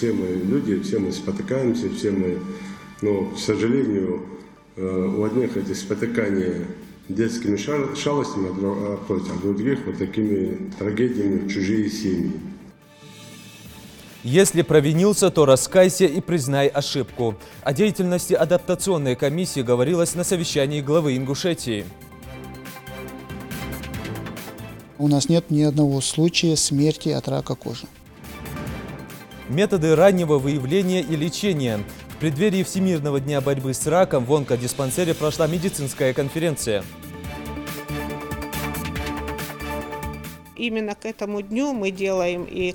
все мы люди, все мы спотыкаемся, все мы, но, к сожалению, у одних эти спотыкания детскими шалостями, а других вот такими трагедиями в чужие семьи. Если провинился, то раскайся и признай ошибку. О деятельности адаптационной комиссии говорилось на совещании главы Ингушетии. У нас нет ни одного случая смерти от рака кожи. Методы раннего выявления и лечения. В преддверии Всемирного дня борьбы с раком в онкодиспансере прошла медицинская конференция. Именно к этому дню мы делаем и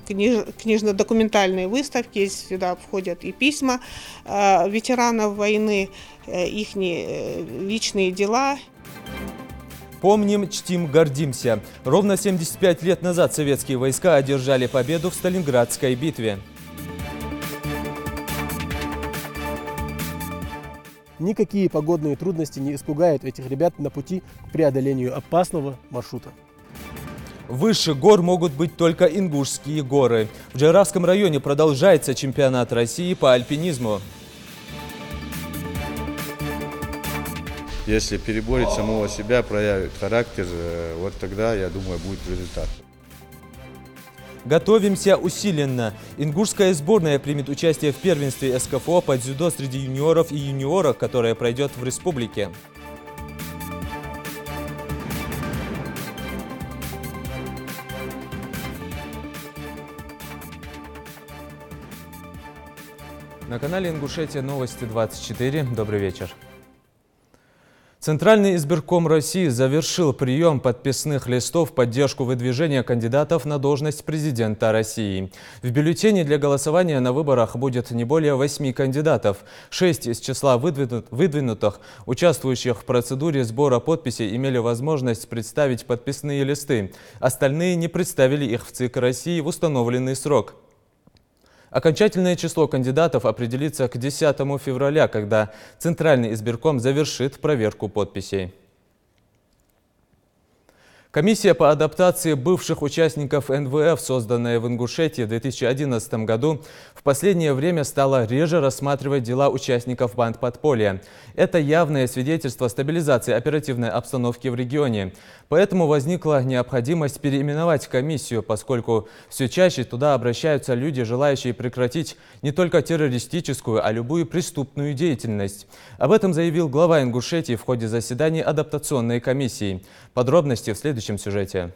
книжно-документальные выставки. Сюда входят и письма ветеранов войны, их личные дела. Помним, чтим, гордимся. Ровно 75 лет назад советские войска одержали победу в Сталинградской битве. Никакие погодные трудности не испугают этих ребят на пути к преодолению опасного маршрута. Выше гор могут быть только Ингушские горы. В Джайравском районе продолжается чемпионат России по альпинизму. Если переборет самого себя, проявит характер, вот тогда, я думаю, будет результат. Готовимся усиленно. Ингушская сборная примет участие в первенстве СКФО по дзюдо среди юниоров и юниорок, которое пройдет в республике. На канале Ингушетия Новости 24. Добрый вечер. Центральный избирком России завершил прием подписных листов в поддержку выдвижения кандидатов на должность президента России. В бюллетене для голосования на выборах будет не более 8 кандидатов. 6 из числа выдвинутых, участвующих в процедуре сбора подписей, имели возможность представить подписные листы. Остальные не представили их в ЦИК России в установленный срок. Окончательное число кандидатов определится к 10 февраля, когда Центральный избирком завершит проверку подписей. Комиссия по адаптации бывших участников НВФ, созданная в Ингушетии в 2011 году, в последнее время стала реже рассматривать дела участников банд подполья. Это явное свидетельство стабилизации оперативной обстановки в регионе. Поэтому возникла необходимость переименовать комиссию, поскольку все чаще туда обращаются люди, желающие прекратить не только террористическую, а любую преступную деятельность. Об этом заявил глава Ингушетии в ходе заседания адаптационной комиссии. Подробности в следующем сюжете.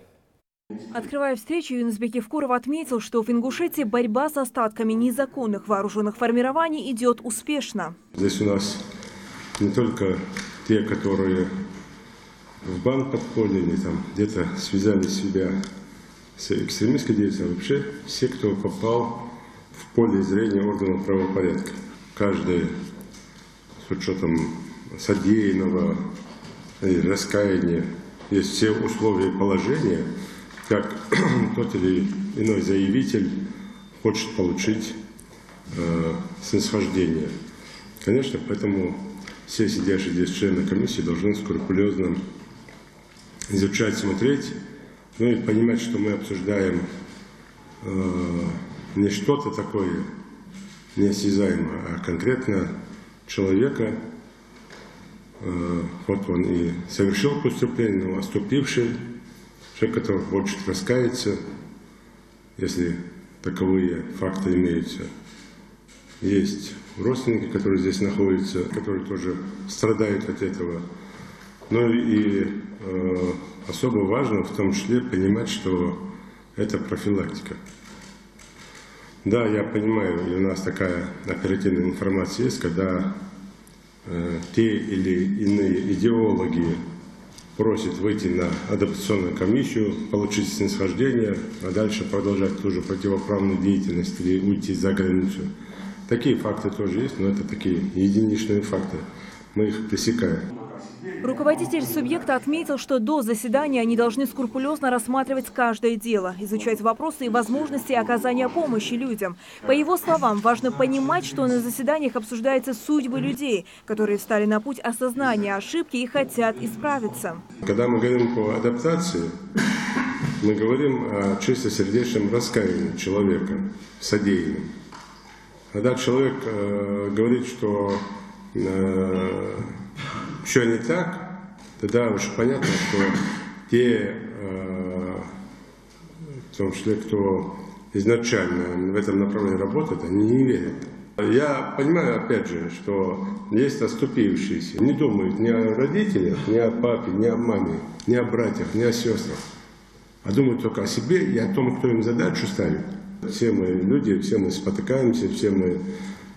Открывая встречу, Юнус Бекевкуров отметил, что в Ингушетии борьба с остатками незаконных вооруженных формирований идет успешно. Здесь у нас не только те, которые в банд подполья или там где-то связали себя с экстремистской деятельностью, а вообще все, кто попал в поле зрения органов правопорядка. Каждый с учетом содеянного и раскаяния. Есть все условия положения, как тот или иной заявитель хочет получить снисхождение. Конечно, поэтому все сидящие здесь члены комиссии должны скрупулезно изучать, смотреть, ну и понимать, что мы обсуждаем не что-то такое неосязаемое, а конкретно человека. Вот он и совершил преступление, но оступивший, человек, который хочет раскаяться, если таковые факты имеются. Есть родственники, которые здесь находятся, которые тоже страдают от этого. Ну и особо важно в том числе понимать, что это профилактика. Да, я понимаю, и у нас такая оперативная информация есть, когда те или иные идеологи просят выйти на адаптационную комиссию, получить снисхождение, а дальше продолжать ту же противоправную деятельность или уйти за границу. Такие факты тоже есть, но это такие единичные факты. Мы их пресекаем. Руководитель субъекта отметил, что до заседания они должны скрупулезно рассматривать каждое дело, изучать вопросы и возможности оказания помощи людям. По его словам, важно понимать, что на заседаниях обсуждаются судьбы людей, которые встали на путь осознания ошибки и хотят исправиться. Когда мы говорим по адаптации, мы говорим о чистосердечном раскаянии человека, содеянном. когда человек говорит, что все не так, тогда уже понятно, что те, в том числе, кто изначально в этом направлении работает, они не верят. Я понимаю, опять же, что есть оступившиеся, не думают ни о родителях, ни о папе, ни о маме, ни о братьях, ни о сестрах, а думают только о себе и о том, кто им задачу ставит. Все мы люди, все мы спотыкаемся, все мы,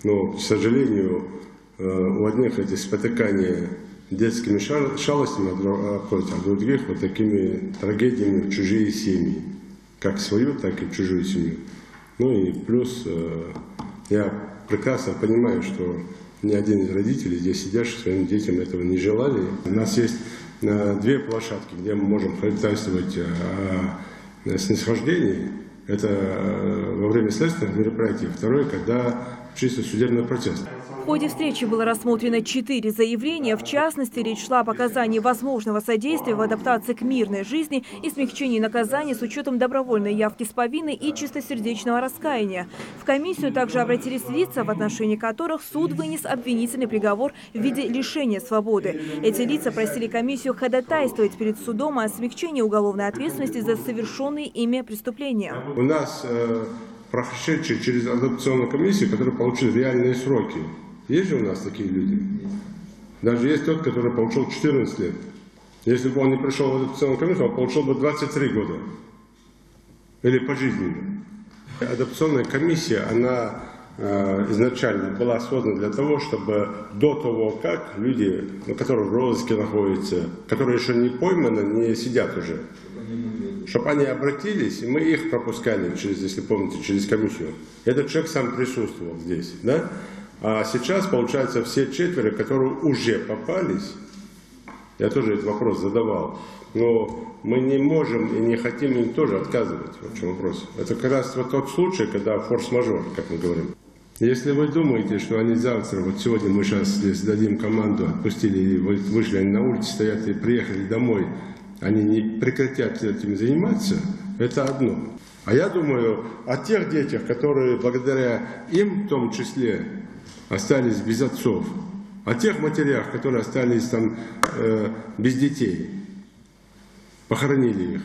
но, к сожалению, у одних эти спотыкания детскими шалостями обходятся, а у других вот такими трагедиями в чужие семьи, как свою, так и чужую семью. Ну и плюс я прекрасно понимаю, что ни один из родителей здесь сидящих своим детям этого не желали. У нас есть две площадки, где мы можем ходатайствовать о снисхождении. Это во время следственных мероприятий. Второе, когда чисто судебный процесс. В ходе встречи было рассмотрено 4 заявления. В частности, речь шла о показании возможного содействия в адаптации к мирной жизни и смягчении наказания с учетом добровольной явки с повинной и чистосердечного раскаяния. В комиссию также обратились лица, в отношении которых суд вынес обвинительный приговор в виде лишения свободы. Эти лица просили комиссию ходатайствовать перед судом о смягчении уголовной ответственности за совершенные ими преступления. У нас прошедшие через адапционную комиссию, которые получили реальные сроки. Есть же у нас такие люди? Даже есть тот, который получил 14 лет. Если бы он не пришел в адапционную комиссию, он получил бы 23 года. Или пожизненно. Адапционная комиссия, она изначально была создана для того, чтобы до того, как люди, которые в розыске находятся, которые еще не пойманы, не сидят уже, чтобы они обратились, и мы их пропускали, если помните, через комиссию. Этот человек сам присутствовал здесь, да? А сейчас, получается, все 4, которые уже попались, я тоже этот вопрос задавал, но мы не можем и не хотим им тоже отказывать. Вот в чем вопрос. Это как раз вот тот случай, когда форс-мажор, как мы говорим. Если вы думаете, что они завтра, вот сегодня мы сейчас здесь дадим команду, отпустили, и вышли они на улице, стоят и приехали домой, они не прекратят этим заниматься, это одно. А я думаю о тех детях, которые благодаря им в том числе остались без отцов, о тех матерях, которые остались там без детей, похоронили их.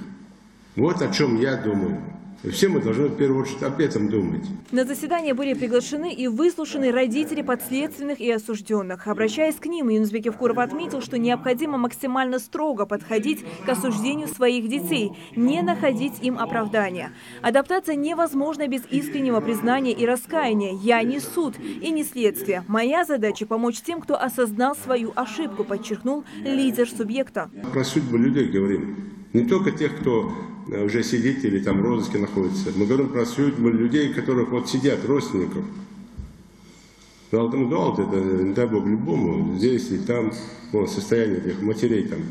Вот о чем я думаю. И все мы должны в первую очередь об этом думать. На заседание были приглашены и выслушаны родители подследственных и осужденных. Обращаясь к ним, Юнусбек Евкуров отметил, что необходимо максимально строго подходить к осуждению своих детей, не находить им оправдания. Адаптация невозможна без искреннего признания и раскаяния. Я не суд и не следствие. Моя задача – помочь тем, кто осознал свою ошибку, подчеркнул лидер субъекта. Про судьбу людей говорим. Не только тех, кто уже сидит или там в розыске находится. Мы говорим про судьбу людей, которых вот сидят, родственников. Долг это, не дай бог, любому, здесь и там, вот, состояние этих матерей там.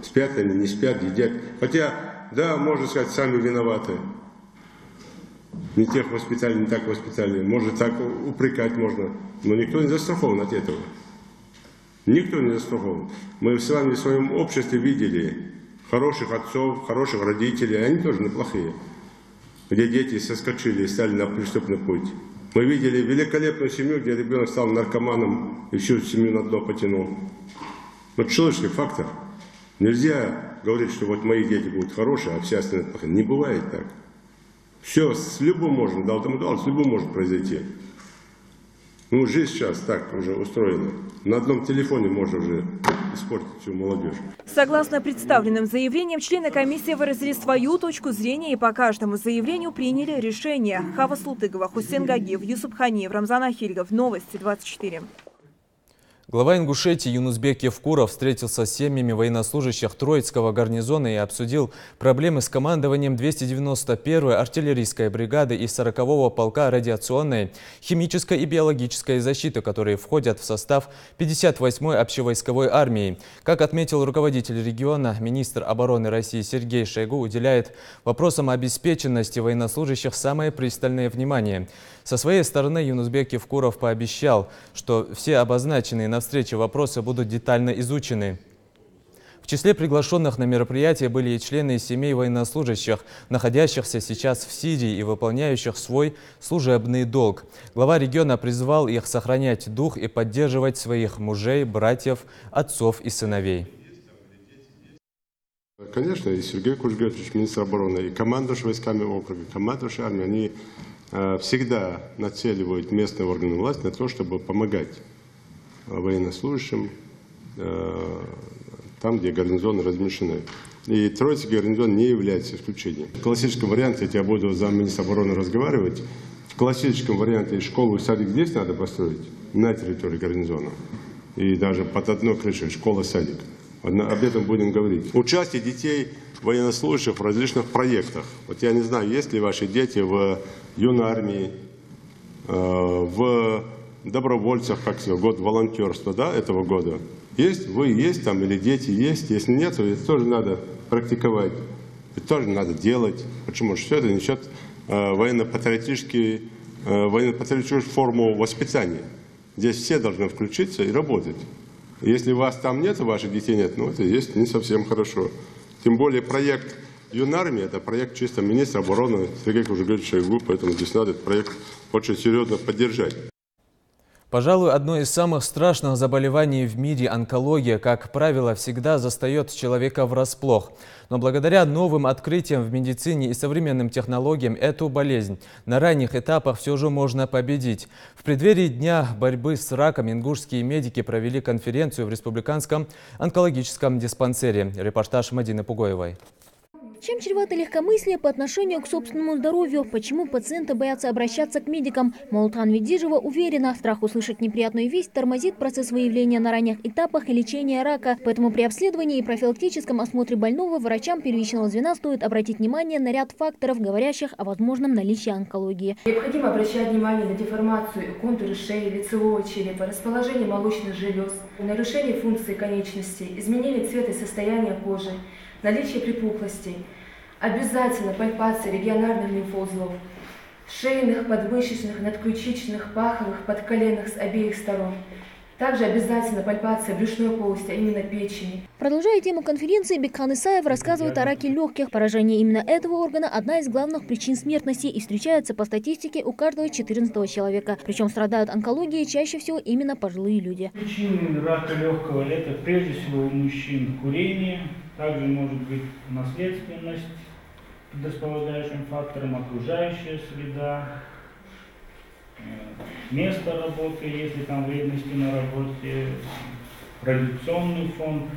Спят они, не спят, едят. Хотя, да, можно сказать, сами виноваты. Не тех воспитали, не так воспитали. Может, так упрекать можно. Но никто не застрахован от этого. Никто не застрахован. Мы с вами в своем обществе видели хороших отцов, хороших родителей, они тоже неплохие, где дети соскочили и стали на преступный путь. Мы видели великолепную семью, где ребенок стал наркоманом и всю семью на дно потянул. Вот человеческий фактор. Нельзя говорить, что вот мои дети будут хорошие, а все остальные плохие. Не бывает так. Все с любым можно, с любым может произойти. Ну, жизнь сейчас так уже устроена. На одном телефоне можно уже испортить всю молодежь. Согласно представленным заявлениям, члены комиссии выразили свою точку зрения и по каждому заявлению приняли решение. Хава Султыгова, Хусен Гагиев, Юсуп Ханиев, Рамзан Ахильгов. Новости 24. Глава Ингушетии Юнусбек Евкуров встретился с семьями военнослужащих Троицкого гарнизона и обсудил проблемы с командованием 291-й артиллерийской бригады и 40-го полка радиационной, химической и биологической защиты, которые входят в состав 58-й общевойсковой армии. Как отметил руководитель региона, министр обороны России Сергей Шойгу уделяет вопросам обеспеченности военнослужащих самое пристальное внимание. Со своей стороны Юнусбек Евкуров пообещал, что все обозначенные на встрече вопросы будут детально изучены. В числе приглашенных на мероприятие были и члены семей военнослужащих, находящихся сейчас в Сирии и выполняющих свой служебный долг. Глава региона призвал их сохранять дух и поддерживать своих мужей, братьев, отцов и сыновей. Конечно, и Сергей Кужгетович, министр обороны, и командующий войсками округа, командующий армией, они всегда нацеливают местные органы власти на то, чтобы помогать военнослужащим там, где гарнизоны размещены. И Троицкий гарнизон не является исключением. В классическом варианте, я буду с замминистра обороны разговаривать, в классическом варианте школу и садик здесь надо построить, на территории гарнизона. И даже под одной крышей школа-садик. Об этом будем говорить. Участие детей военнослужащих в различных проектах. Вот я не знаю, есть ли ваши дети в юной армии, в добровольцах, как сказать, год волонтерства, да, этого года. Есть, вы есть там, или дети есть. Если нет, то это тоже надо практиковать, это тоже надо делать. Почему? Все это несет военно-патриотическую форму воспитания. Здесь все должны включиться и работать. Если вас там нет, ваших детей нет, ну это есть не совсем хорошо. Тем более проект юнармии, это проект чисто министра обороны Сергея Кужгетовича Шойгу, поэтому здесь надо этот проект очень серьезно поддержать. Пожалуй, одно из самых страшных заболеваний в мире, онкология, как правило, всегда застает человека врасплох. Но благодаря новым открытиям в медицине и современным технологиям эту болезнь на ранних этапах все же можно победить. В преддверии Дня борьбы с раком ингушские медики провели конференцию в Республиканском онкологическом диспансере. Репортаж Мадины Пугоевой. Чем чревато легкомыслие по отношению к собственному здоровью? Почему пациенты боятся обращаться к медикам? Молтан Ведижева уверена, страх услышать неприятную весть тормозит процесс выявления на ранних этапах и лечения рака. Поэтому при обследовании и профилактическом осмотре больного врачам первичного звена стоит обратить внимание на ряд факторов, говорящих о возможном наличии онкологии. Необходимо обращать внимание на деформацию контура шеи, лицевого черепа, расположение молочных желез, нарушение функции конечностей, изменение цвета и состояния кожи, наличие припухлостей. Обязательно пальпация регионарных лимфоузлов, шейных, подмышечных, надключичных, паховых, подколенных с обеих сторон. Также обязательно пальпация брюшной полости, а именно печени. Продолжая тему конференции, Бекхан Исаев рассказывает о раке легких. Поражение именно этого органа – одна из главных причин смертности и встречается по статистике у каждого 14-го человека. Причем страдают онкологией чаще всего именно пожилые люди. Причины рака легкого – это прежде всего у мужчин курение, также может быть наследственность, предрасполагающим фактором окружающая среда, место работы, если там вредности на работе, радиационный фон,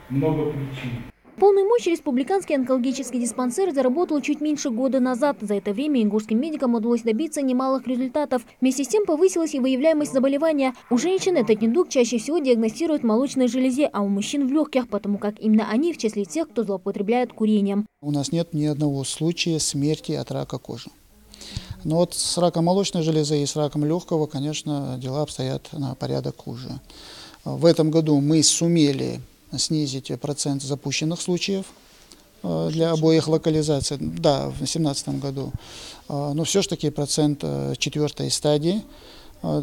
много причин. В полную мощь республиканский онкологический диспансер заработал чуть меньше года назад. За это время ингушским медикам удалось добиться немалых результатов. Вместе с тем повысилась и выявляемость заболевания. У женщин этот недуг чаще всего диагностируют в молочной железе, а у мужчин в легких, потому как именно они в числе тех, кто злоупотребляет курением. У нас нет ни одного случая смерти от рака кожи. Но вот с раком молочной железы и с раком легкого, конечно, дела обстоят на порядок хуже. В этом году мы сумели снизить процент запущенных случаев для обоих локализаций, да, в 2017 году. Но все-таки процент 4-й стадии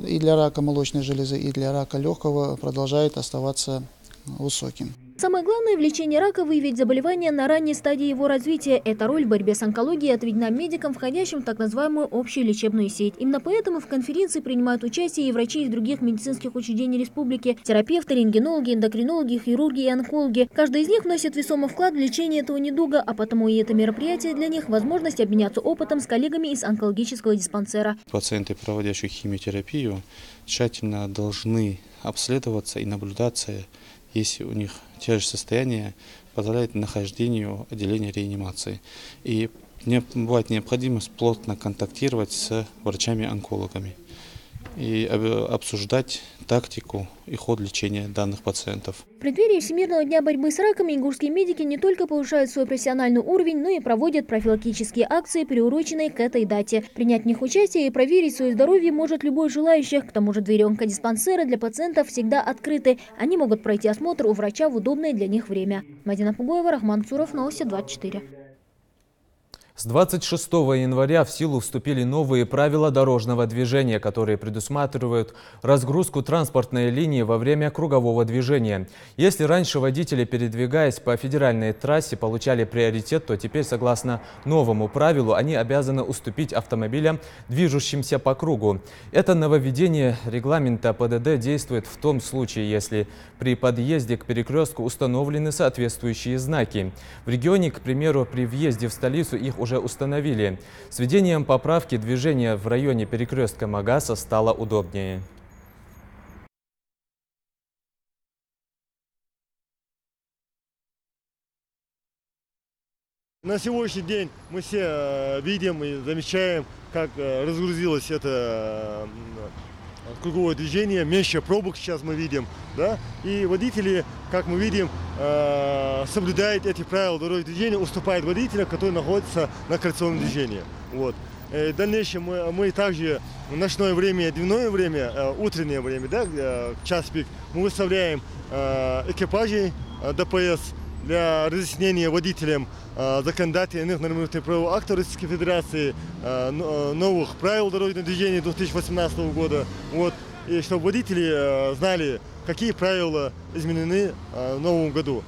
и для рака молочной железы, и для рака легкого продолжает оставаться высоким. Самое главное в лечении рака – выявить заболевание на ранней стадии его развития. Эта роль в борьбе с онкологией отведена медикам, входящим в так называемую общую лечебную сеть. Именно поэтому в конференции принимают участие и врачи из других медицинских учреждений республики – терапевты, рентгенологи, эндокринологи, хирурги и онкологи. Каждый из них вносит весомый вклад в лечение этого недуга, а потому и это мероприятие для них – возможность обменяться опытом с коллегами из онкологического диспансера. Пациенты, проводящие химиотерапию, тщательно должны обследоваться и наблюдаться, если у них те же состояния позволяет нахождению отделения реанимации. И бывает необходимость плотно контактировать с врачами-онкологами и обсуждать тактику и ход лечения данных пациентов. В преддверии Всемирного дня борьбы с раком ингушские медики не только повышают свой профессиональный уровень, но и проводят профилактические акции, приуроченные к этой дате. Принять в них участие и проверить свое здоровье может любой желающий. К тому же двери онкодиспансера для пациентов всегда открыты. Они могут пройти осмотр у врача в удобное для них время. Мадина Пугоева, Рахман Цуров, Новости 24. С 26 января в силу вступили новые правила дорожного движения, которые предусматривают разгрузку транспортной линии во время кругового движения. Если раньше водители, передвигаясь по федеральной трассе, получали приоритет, то теперь, согласно новому правилу, они обязаны уступить автомобилям, движущимся по кругу. Это нововведение регламента ПДД действует в том случае, если при подъезде к перекрестку установлены соответствующие знаки. В регионе, к примеру, при въезде в столицу их уже установили. С введением поправки движение в районе перекрестка Магаса стало удобнее. На сегодняшний день мы все видим и замечаем, как разгрузилось это круговое движение, меньше пробок сейчас мы видим, да, и водители, как мы видим, соблюдают эти правила дорожного движения, уступают водителям, которые находятся на кольцевом движении. Вот. В дальнейшем мы также в ночное время, дневное время, утреннее время, да, час пик, мы выставляем экипажи ДПС для разъяснения водителям законодательных нормативных правовых актов Российской Федерации, новых правил дорожного движения 2018 года, вот, и чтобы водители знали, какие правила изменены в новом году.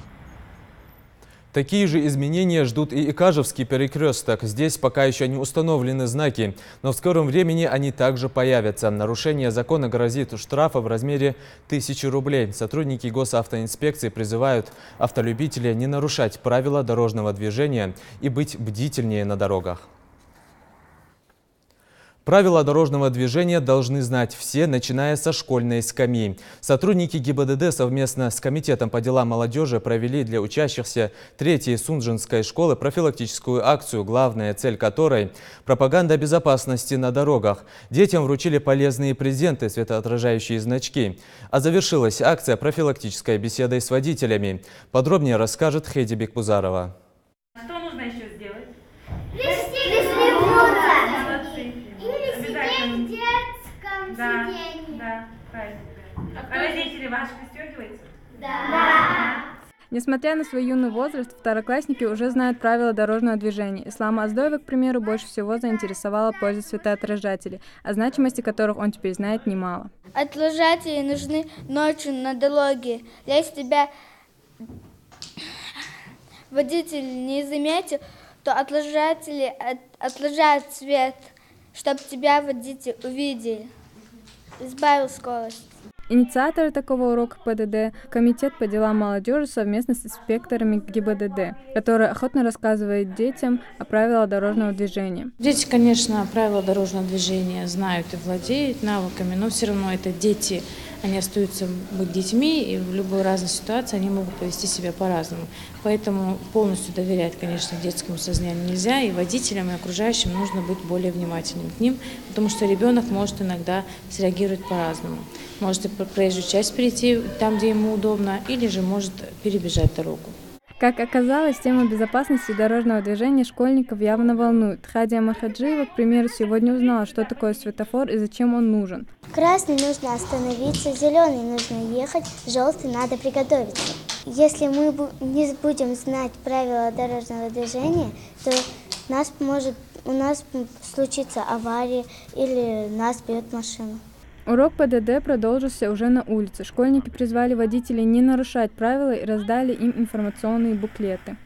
Такие же изменения ждут и Икажевский перекресток. Здесь пока еще не установлены знаки, но в скором времени они также появятся. Нарушение закона грозит штрафа в размере 1000 рублей. Сотрудники госавтоинспекции призывают автолюбителей не нарушать правила дорожного движения и быть бдительнее на дорогах. Правила дорожного движения должны знать все, начиная со школьной скамьи. Сотрудники ГИБДД совместно с Комитетом по делам молодежи провели для учащихся 3-й Сунжинской школы профилактическую акцию, главная цель которой – пропаганда безопасности на дорогах. Детям вручили полезные презенты, светоотражающие значки. А завершилась акция профилактической беседой с водителями. Подробнее расскажет Хейди Бекбузарова. Что нужно еще сделать? Да, да, правильно. А родители ваши пристегиваются? Да. Несмотря на свой юный возраст, второклассники уже знают правила дорожного движения. Ислама Аздоева, к примеру, больше всего заинтересовала польза светоотражателей, о значимости которых он теперь знает немало. Отражатели нужны ночью на дороге. Если тебя водитель не заметил, то отражатели отражают свет, чтобы тебя водитель увидел. Избавил скорость. Инициаторы такого урока ПДД – Комитет по делам молодежи совместно с инспекторами ГИБДД, который охотно рассказывает детям о правилах дорожного движения. Дети, конечно, правила дорожного движения знают и владеют навыками, но все равно это дети, они остаются быть детьми, и в любой разной ситуации они могут повести себя по-разному. Поэтому полностью доверять, конечно, детскому сознанию нельзя, и водителям, и окружающим нужно быть более внимательным к ним, потому что ребенок может иногда среагировать по-разному. Может проезжую часть перейти там, где ему удобно, или же может перебежать дорогу. Как оказалось, тема безопасности дорожного движения школьников явно волнует. Хадия Махаджиева, к примеру, сегодня узнала, что такое светофор и зачем он нужен. Красный нужно остановиться, зеленый нужно ехать, желтый надо приготовиться. Если мы не будем знать правила дорожного движения, то у нас случится авария или нас бьет машина. Урок ПДД продолжился уже на улице. Школьники призвали водителей не нарушать правила и раздали им информационные буклеты.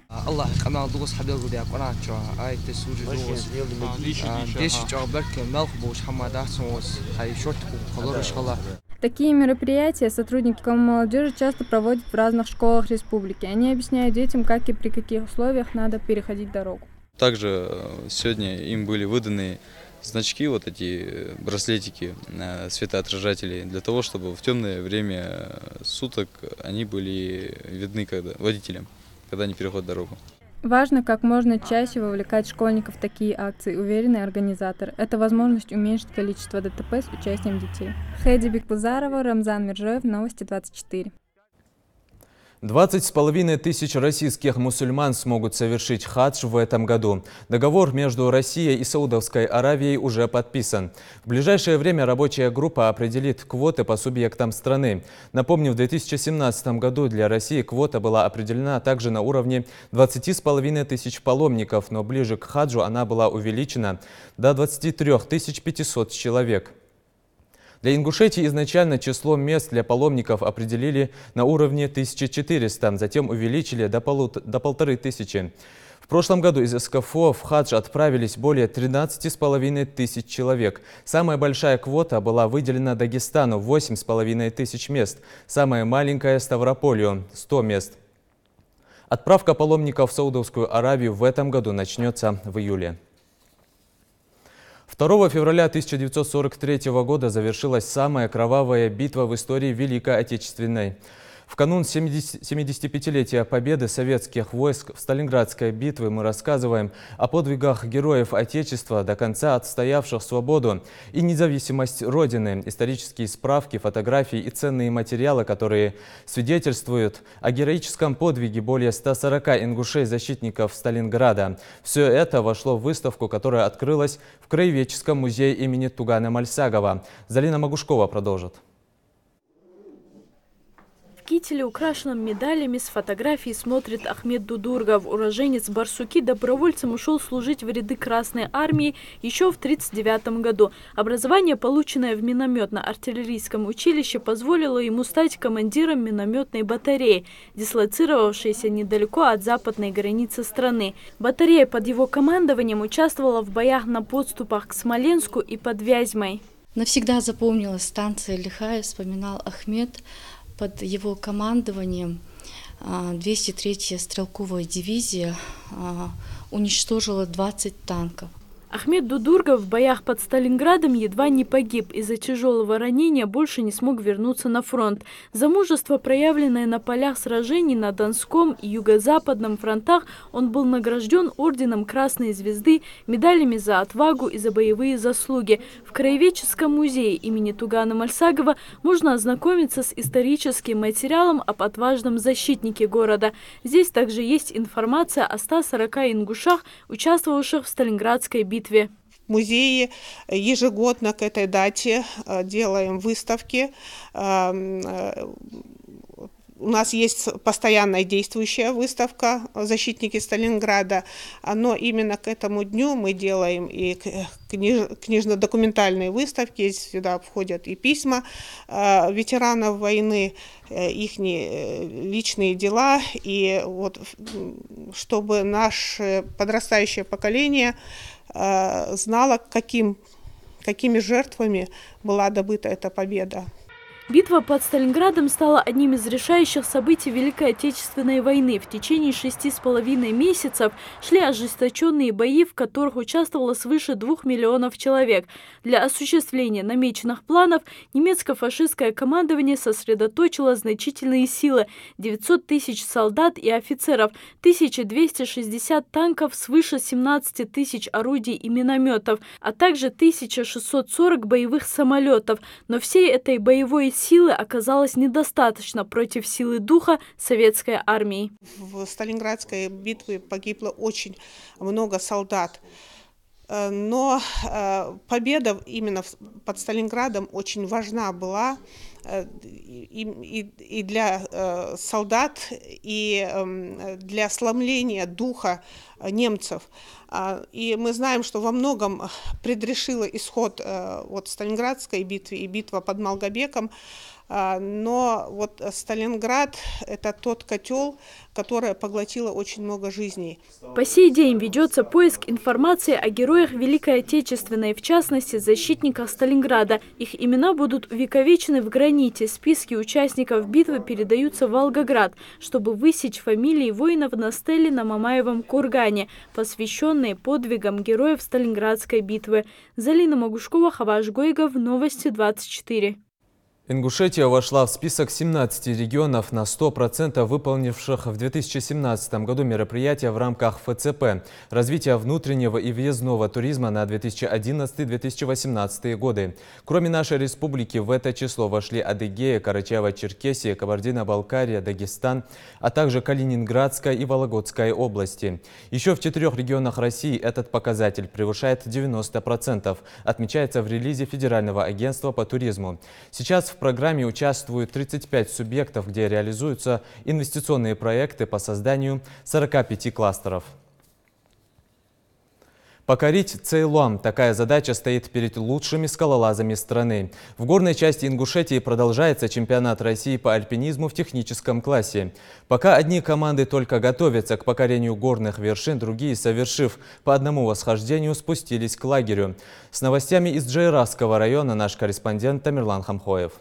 Такие мероприятия сотрудники молодежи часто проводят в разных школах республики. Они объясняют детям, как и при каких условиях надо переходить дорогу. Также сегодня им были выданы значки, вот эти браслетики светоотражателей, для того, чтобы в темное время суток они были видны водителям, когда они переходят дорогу. Важно как можно чаще вовлекать школьников в такие акции, уверенный организатор. Это возможность уменьшить количество ДТП с участием детей. Хейди Бекбузарова, Рамзан Миржоев, Новости 24. 20,5 тысяч российских мусульман смогут совершить хадж в этом году. Договор между Россией и Саудовской Аравией уже подписан. В ближайшее время рабочая группа определит квоты по субъектам страны. Напомню, в 2017 году для России квота была определена также на уровне 20,5 тысяч паломников, но ближе к хаджу она была увеличена до 23 500 человек. Для Ингушетии изначально число мест для паломников определили на уровне 1400, затем увеличили до 1500. В прошлом году из СКФО в хадж отправились более 13,5 тысяч человек. Самая большая квота была выделена Дагестану – 8,5 тысяч мест. Самая маленькая – Ставрополью – 100 мест. Отправка паломников в Саудовскую Аравию в этом году начнется в июле. 2 февраля 1943 года завершилась самая кровавая битва в истории Великой Отечественной. В канун 75-летия победы советских войск в Сталинградской битве мы рассказываем о подвигах героев Отечества, до конца отстоявших свободу и независимость Родины, исторические справки, фотографии и ценные материалы, которые свидетельствуют о героическом подвиге более 140 ингушей-защитников Сталинграда. Все это вошло в выставку, которая открылась в Краеведческом музее имени Тугана Мальсагова. Залина Магушкова продолжит. В кителе, украшенном медалями, с фотографией смотрит Ахмед Дудургов. Уроженец Барсуки добровольцем ушел служить в ряды Красной Армии еще в 1939 году. Образование, полученное в минометно-артиллерийском училище, позволило ему стать командиром минометной батареи, дислоцировавшейся недалеко от западной границы страны. Батарея под его командованием участвовала в боях на подступах к Смоленску и под Вязьмой. Навсегда запомнилась станция Лихая, вспоминал Ахмед. Под его командованием 203-я стрелковая дивизия уничтожила 20 танков. Ахмед Дудургов в боях под Сталинградом едва не погиб. Из-за тяжелого ранения больше не смог вернуться на фронт. За мужество, проявленное на полях сражений на Донском и Юго-Западном фронтах, он был награжден орденом Красной Звезды, медалями за отвагу и за боевые заслуги. В Краеведческом музее имени Тугана Мальсагова можно ознакомиться с историческим материалом об отважном защитнике города. Здесь также есть информация о 140 ингушах, участвовавших в Сталинградской битве. В музее ежегодно к этой дате делаем выставки. У нас есть постоянная действующая выставка «Защитники Сталинграда», но именно к этому дню мы делаем и книжно-документальные выставки. Сюда входят и письма ветеранов войны, их личные дела, и вот, чтобы наше подрастающее поколение знало, какими жертвами была добыта эта победа. Битва под Сталинградом стала одним из решающих событий Великой Отечественной войны. В течение 6,5 месяцев шли ожесточенные бои, в которых участвовало свыше 2 миллионов человек. Для осуществления намеченных планов немецко-фашистское командование сосредоточило значительные силы – 900 тысяч солдат и офицеров, 1260 танков, свыше 17 тысяч орудий и минометов, а также 1640 боевых самолетов. Но всей этой боевой силы оказалось недостаточно против силы духа советской армии. В Сталинградской битве погибло очень много солдат. Но победа именно под Сталинградом очень важна была и для солдат, и для сломления духа немцев. И мы знаем, что во многом предрешила исход вот Сталинградской битвы и битва под Малгобеком. Но вот Сталинград – это тот котел, который поглотило очень много жизней. По сей день ведется поиск информации о героях Великой Отечественной, в частности, защитниках Сталинграда. Их имена будут увековечены в граните. Списки участников битвы передаются в Волгоград, чтобы высечь фамилии воинов на стеле на Мамаевом кургане, посвященные подвигам героев Сталинградской битвы. Залина Магушкова, Хаваш Гойгов, Новости 24. Ингушетия вошла в список 17 регионов на 100% выполнивших в 2017 году мероприятия в рамках ФЦП «Развитие внутреннего и въездного туризма на 2011-2018 годы». Кроме нашей республики в это число вошли Адыгея, Карачаево-Черкесия, Кабардино-Балкария, Дагестан, а также Калининградская и Вологодская области. Еще в 4 регионах России этот показатель превышает 90%, отмечается в релизе Федерального агентства по туризму. Сейчас в программе участвуют 35 субъектов, где реализуются инвестиционные проекты по созданию 45 кластеров. Покорить Цейлом – такая задача стоит перед лучшими скалолазами страны. В горной части Ингушетии продолжается чемпионат России по альпинизму в техническом классе. Пока одни команды только готовятся к покорению горных вершин, другие, совершив по одному восхождению, спустились к лагерю. С новостями из Джейравского района наш корреспондент Тамерлан Хамхоев.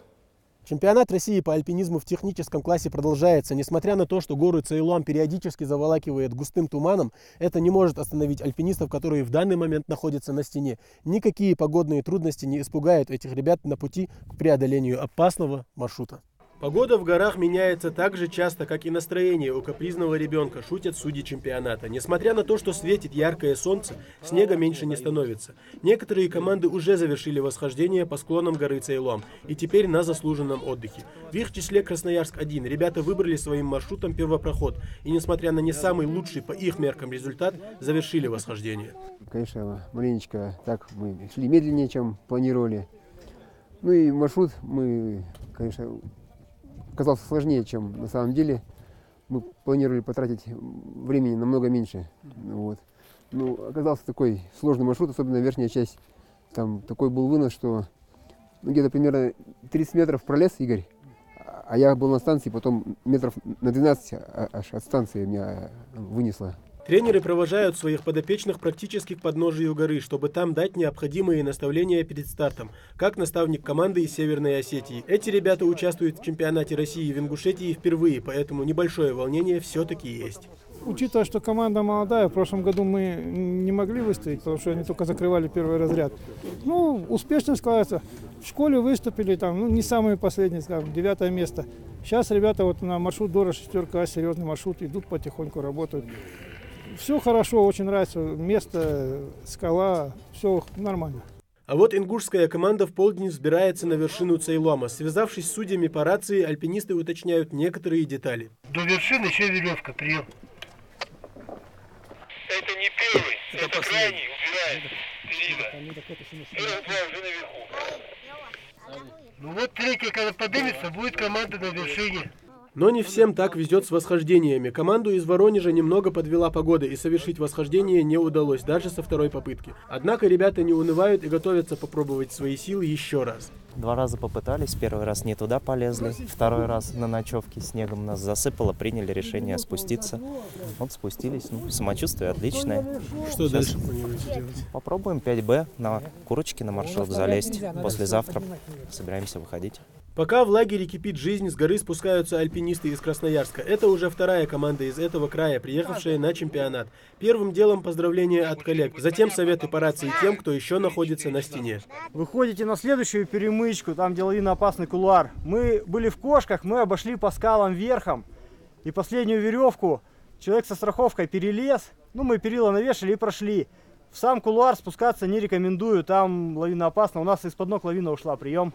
Чемпионат России по альпинизму в техническом классе продолжается. Несмотря на то, что гору Цейлом периодически заволакивает густым туманом, это не может остановить альпинистов, которые в данный момент находятся на стене. Никакие погодные трудности не испугают этих ребят на пути к преодолению опасного маршрута. Погода в горах меняется так же часто, как и настроение у капризного ребенка, шутят судьи чемпионата. Несмотря на то, что светит яркое солнце, снега меньше не становится. Некоторые команды уже завершили восхождение по склонам горы Цейлом и теперь на заслуженном отдыхе. В их числе Красноярск-1. Ребята выбрали своим маршрутом первопроход и, несмотря на не самый лучший по их меркам результат, завершили восхождение. Конечно, маленечко так мы шли медленнее, чем планировали. Ну и маршрут мы, конечно, оказался сложнее, чем на самом деле. Мы планировали потратить времени намного меньше. Вот. Ну, оказался такой сложный маршрут, особенно верхняя часть. Там такой был вынос, что где-то примерно 30 метров пролез Игорь, а я был на станции, потом метров на 12 аж от станции меня вынесло. Тренеры провожают своих подопечных практически к подножию горы, чтобы там дать необходимые наставления перед стартом, как наставник команды из Северной Осетии. Эти ребята участвуют в чемпионате России в Ингушетии впервые, поэтому небольшое волнение все-таки есть. Учитывая, что команда молодая, в прошлом году мы не могли выстоять, потому что они только закрывали первый разряд. Ну, успешно складывается. В школе выступили, там, ну, не самые последние, скажем, 9 место. Сейчас ребята вот на маршрут Дора 4А, серьезный маршрут, идут потихоньку, работают. Все хорошо, очень нравится место, скала, все нормально. А вот ингушская команда в полдень взбирается на вершину Цейлома. Связавшись с судьями по рации, альпинисты уточняют некоторые детали. До вершины еще веревка, прием. Это не первый, это крайний, убирает. Первый два уже наверху. Ну вот третий, когда поднимется, будет команда на вершине. Но не всем так везет с восхождениями. Команду из Воронежа немного подвела погода, и совершить восхождение не удалось, даже со второй попытки. Однако ребята не унывают и готовятся попробовать свои силы еще раз. 2 раза попытались, первый раз не туда полезли, второй раз на ночевке снегом нас засыпало, приняли решение спуститься. Вот спустились, ну, самочувствие отличное. Что сейчас дальше планируете делать? Попробуем 5Б на Курочки на маршрут залезть. Послезавтра собираемся выходить. Пока в лагере кипит жизнь, с горы спускаются альпинисты из Красноярска. Это уже вторая команда из этого края, приехавшая на чемпионат. Первым делом поздравления от коллег, затем советы по рации тем, кто еще находится на стене. Выходите на следующую перемычку, там где лавиноопасный кулуар. Мы были в Кошках, мы обошли по скалам верхом. И последнюю веревку человек со страховкой перелез. Ну, мы перила навешали и прошли. В сам кулуар спускаться не рекомендую, там лавиноопасно. У нас из-под ног лавина ушла, прием.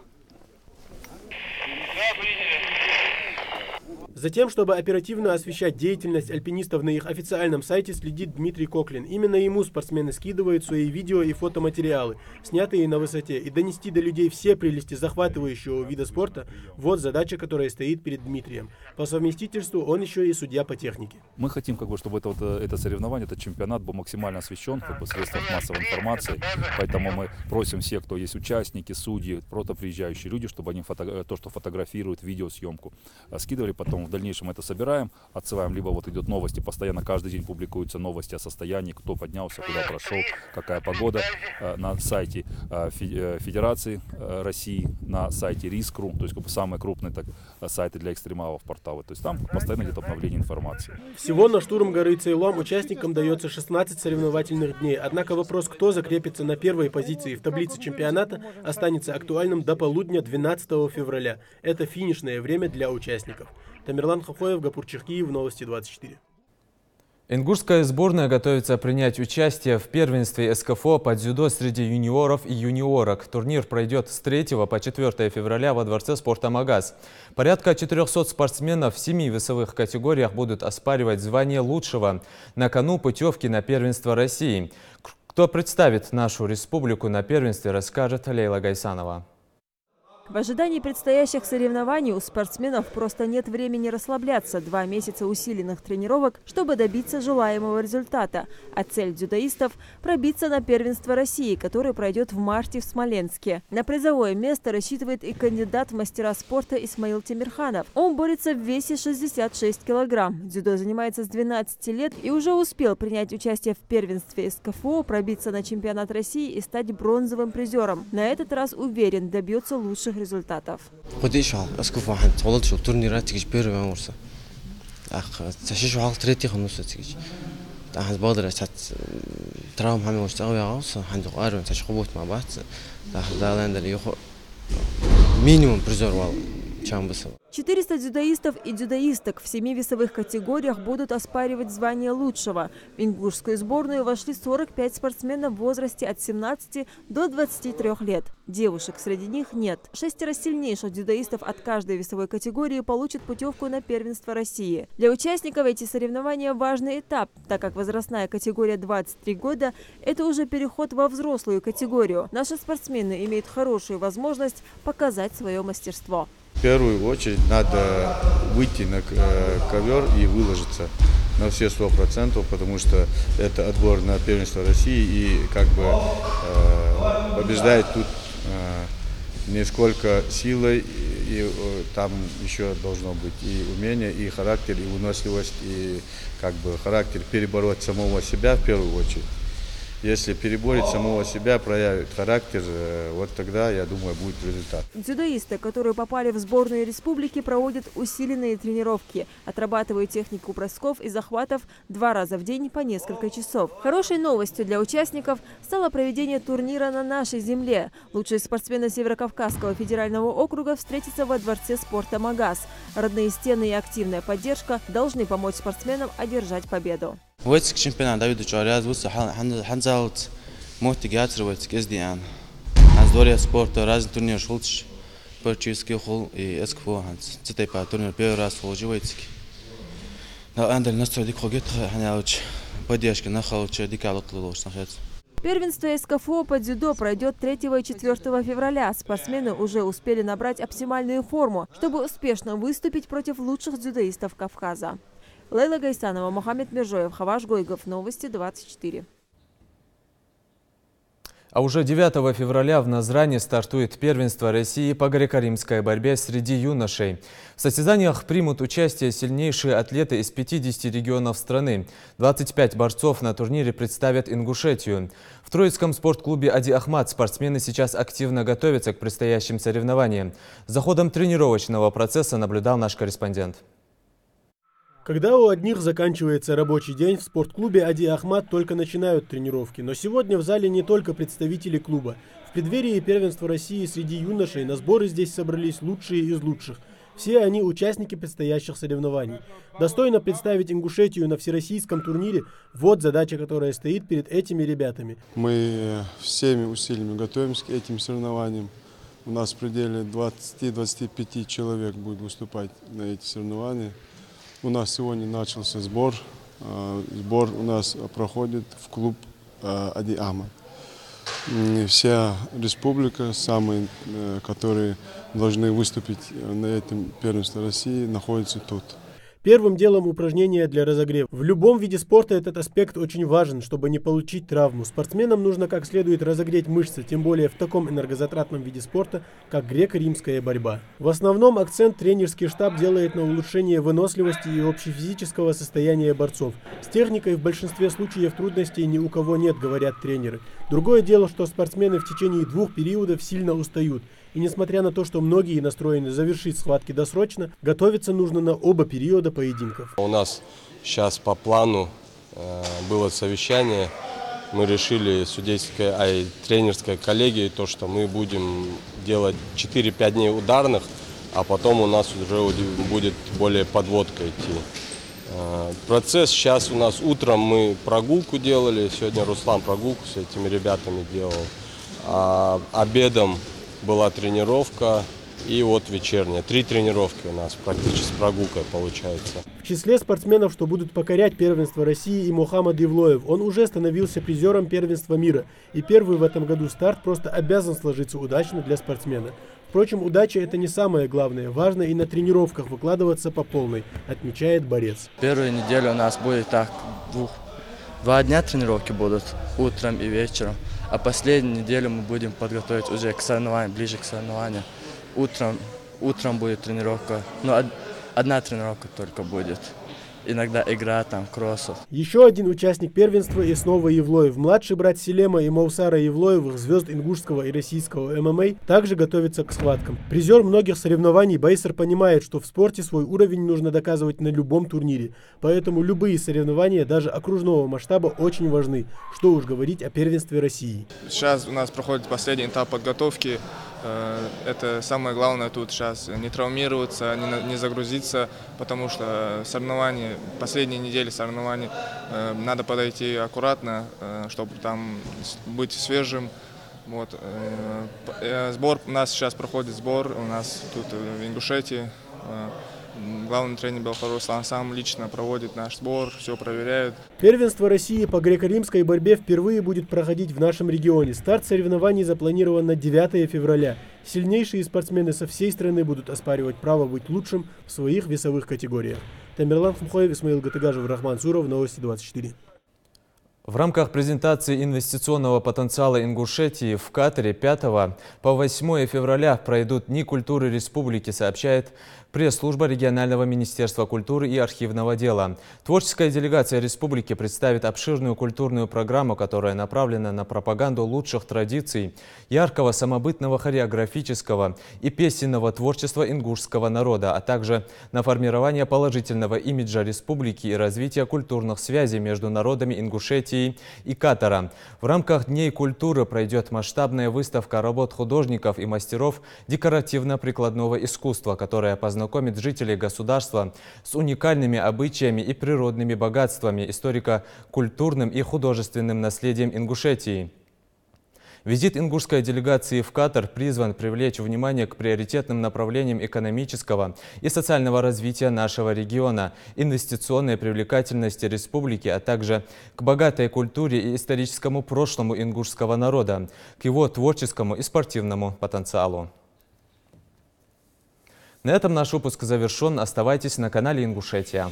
Затем, чтобы оперативно освещать деятельность альпинистов на их официальном сайте, следит Дмитрий Коклин. Именно ему спортсмены скидывают свои видео и фотоматериалы, снятые на высоте. И донести до людей все прелести захватывающего вида спорта – вот задача, которая стоит перед Дмитрием. По совместительству он еще и судья по технике. Мы хотим, чтобы это соревнование, этот чемпионат был максимально освещен в средствах массовой информации. Поэтому мы просим всех, кто есть участники, судьи, просто приезжающие люди, чтобы они то, что фотографируют, видеосъемку, скидывали потом поэтому в дальнейшем это собираем, отсылаем, либо вот идет новости, постоянно каждый день публикуются новости о состоянии, кто поднялся, куда прошел, какая погода на сайте Федерации России, на сайте РИСКРУ, то есть как бы самые крупные сайты для экстремалов, порталы. То есть там постоянно идет обновление информации. Всего на штурм горы Цейлом участникам дается 16 соревновательных дней. Однако вопрос, кто закрепится на первой позиции в таблице чемпионата, останется актуальным до полудня 12 февраля. Это финишное время для участников. Тамерлан Хохоев, Гапур Черкиев, Новости 24. Ингушская сборная готовится принять участие в первенстве СКФО по дзюдо среди юниоров и юниорок. Турнир пройдет с 3 по 4 февраля во Дворце спорта «Магаз». Порядка 400 спортсменов в 7 весовых категориях будут оспаривать звание лучшего. На кону путевки на первенство России. Кто представит нашу республику на первенстве, расскажет Лейла Гайсанова. В ожидании предстоящих соревнований у спортсменов просто нет времени расслабляться. 2 месяца усиленных тренировок, чтобы добиться желаемого результата. А цель дзюдоистов – пробиться на первенство России, которое пройдет в марте в Смоленске. На призовое место рассчитывает и кандидат в мастера спорта Исмаил Темирханов. Он борется в весе 66 килограмм. Дзюдо занимается с 12 лет и уже успел принять участие в первенстве СКФО, пробиться на чемпионат России и стать бронзовым призером. На этот раз уверен, добьется лучших результатов. Минимум призер вал. 400 дзюдоистов и дзюдоисток в 7 весовых категориях будут оспаривать звание лучшего. В ингушскую сборную вошли 45 спортсменов в возрасте от 17 до 23 лет. Девушек среди них нет. 6 сильнейших дзюдоистов от каждой весовой категории получат путевку на первенство России. Для участников эти соревнования важный этап, так как возрастная категория 23 года – это уже переход во взрослую категорию. Наши спортсмены имеют хорошую возможность показать свое мастерство. В первую очередь надо выйти на ковер и выложиться на все 100%, потому что это отбор на первенство России, и как бы побеждает тут не сколько силой, и там еще должно быть и умение, и характер, и выносливость, и как бы характер перебороть самого себя в первую очередь. Если переборет самого себя, проявит характер, вот тогда, я думаю, будет результат. Дзюдоисты, которые попали в сборную республики, проводят усиленные тренировки, отрабатывают технику бросков и захватов 2 раза в день по несколько часов. Хорошей новостью для участников стало проведение турнира на нашей земле. Лучшие спортсмены Северокавказского федерального округа встретятся во Дворце спорта «Магаз». Родные стены и активная поддержка должны помочь спортсменам одержать победу. Войцк чемпионат Давида Чуаряз вуса ханзаут мотигатор войцк СДН. Аз дворец спорта разный турнир шулч перчиский хол и СКФО ханз. Цитей по турнир первый раз в войцке. На андер настрой дикогет ханялч поддержка нахалч дикалот лош нахец. Первенство СКФО по дзюдо пройдет 3 и 4 февраля. Спортсмены уже успели набрать оптимальную форму, чтобы успешно выступить против лучших дзюдоистов Кавказа. Лейла Гайсанова, Мухаммед Межоев, Хаваш Гойгов. Новости 24. А уже 9 февраля в Назране стартует первенство России по греко-римской борьбе среди юношей. В состязаниях примут участие сильнейшие атлеты из 50 регионов страны. 25 борцов на турнире представят Ингушетию. В Троицком спортклубе Ади Ахмат спортсмены сейчас активно готовятся к предстоящим соревнованиям. За ходом тренировочного процесса наблюдал наш корреспондент. Когда у одних заканчивается рабочий день, в спортклубе Ади Ахмат только начинают тренировки. Но сегодня в зале не только представители клуба. В преддверии первенства России среди юношей на сборы здесь собрались лучшие из лучших. Все они участники предстоящих соревнований. Достойно представить Ингушетию на всероссийском турнире – вот задача, которая стоит перед этими ребятами. Мы всеми усилиями готовимся к этим соревнованиям. У нас в пределе 20-25 человек будет выступать на эти соревнования. У нас сегодня начался сбор. Сбор у нас проходит в клуб Ади Ахмат. Вся республика, самые, которые должны выступить на этом первенстве России, находятся тут. Первым делом упражнения для разогрева. В любом виде спорта этот аспект очень важен, чтобы не получить травму. Спортсменам нужно как следует разогреть мышцы, тем более в таком энергозатратном виде спорта, как греко-римская борьба. В основном акцент тренерский штаб делает на улучшение выносливости и общефизического состояния борцов. С техникой в большинстве случаев трудностей ни у кого нет, говорят тренеры. Другое дело, что спортсмены в течение 2 периодов сильно устают. И несмотря на то, что многие настроены завершить схватки досрочно, готовиться нужно на оба периода поединков. У нас сейчас по плану было совещание. Мы решили судейской, тренерской коллегией, то, что мы будем делать 4-5 дней ударных, а потом у нас уже будет более подводка идти. Процесс сейчас у нас утром мы прогулку делали, сегодня Руслан прогулку с этими ребятами делал, а обедом была тренировка и вот вечерняя. 3 тренировки у нас практически с прогулкой получается. В числе спортсменов, что будут покорять первенство России, и Мухаммад Евлоев. Он уже становился призером первенства мира. И первый в этом году старт просто обязан сложиться удачно для спортсмена. Впрочем, удача – это не самое главное. Важно и на тренировках выкладываться по полной, отмечает борец. Первую неделю у нас будет так, 2 дня тренировки будут, утром и вечером. А последнюю неделю мы будем подготовить уже к соревнованию, ближе к соревнованию. Утром будет тренировка, но 1 тренировка только будет. Иногда игра, там, кроссов. Еще один участник первенства и снова Евлоев. Младший брат Селема и Маусара Евлоевых, звезд ингушского и российского ММА, также готовится к схваткам. Призер многих соревнований Байсер понимает, что в спорте свой уровень нужно доказывать на любом турнире. Поэтому любые соревнования, даже окружного масштаба, очень важны. Что уж говорить о первенстве России. Сейчас у нас проходит последний этап подготовки. Это самое главное тут сейчас, не травмироваться, не загрузиться, потому что соревнования, последние недели соревнований, надо подойти аккуратно, чтобы там быть свежим. Вот. Сбор, у нас сейчас проходит сбор, у нас тут в Ингушетии. Главный тренер Белхаруслан сам лично проводит наш сбор, все проверяет. Первенство России по греко-римской борьбе впервые будет проходить в нашем регионе. Старт соревнований запланирован на 9 февраля. Сильнейшие спортсмены со всей страны будут оспаривать право быть лучшим в своих весовых категориях. Тамерлан Хмхоев, Исмаил Гатыгажев, Рахман Суров, Новости 24. В рамках презентации инвестиционного потенциала Ингушетии в Катаре 5 по 8 февраля пройдут Дни культуры республики, сообщает пресс-служба регионального министерства культуры и архивного дела. Творческая делегация республики представит обширную культурную программу, которая направлена на пропаганду лучших традиций, яркого самобытного хореографического и песенного творчества ингушского народа, а также на формирование положительного имиджа республики и развитие культурных связей между народами Ингушетии и Катара. В рамках Дней культуры пройдет масштабная выставка работ художников и мастеров декоративно-прикладного искусства, которая познакомит жителей государства с уникальными обычаями и природными богатствами, историко-культурным и художественным наследием Ингушетии. Визит ингушской делегации в Катар призван привлечь внимание к приоритетным направлениям экономического и социального развития нашего региона, инвестиционной привлекательности республики, а также к богатой культуре и историческому прошлому ингушского народа, к его творческому и спортивному потенциалу. На этом наш выпуск завершен. Оставайтесь на канале Ингушетия.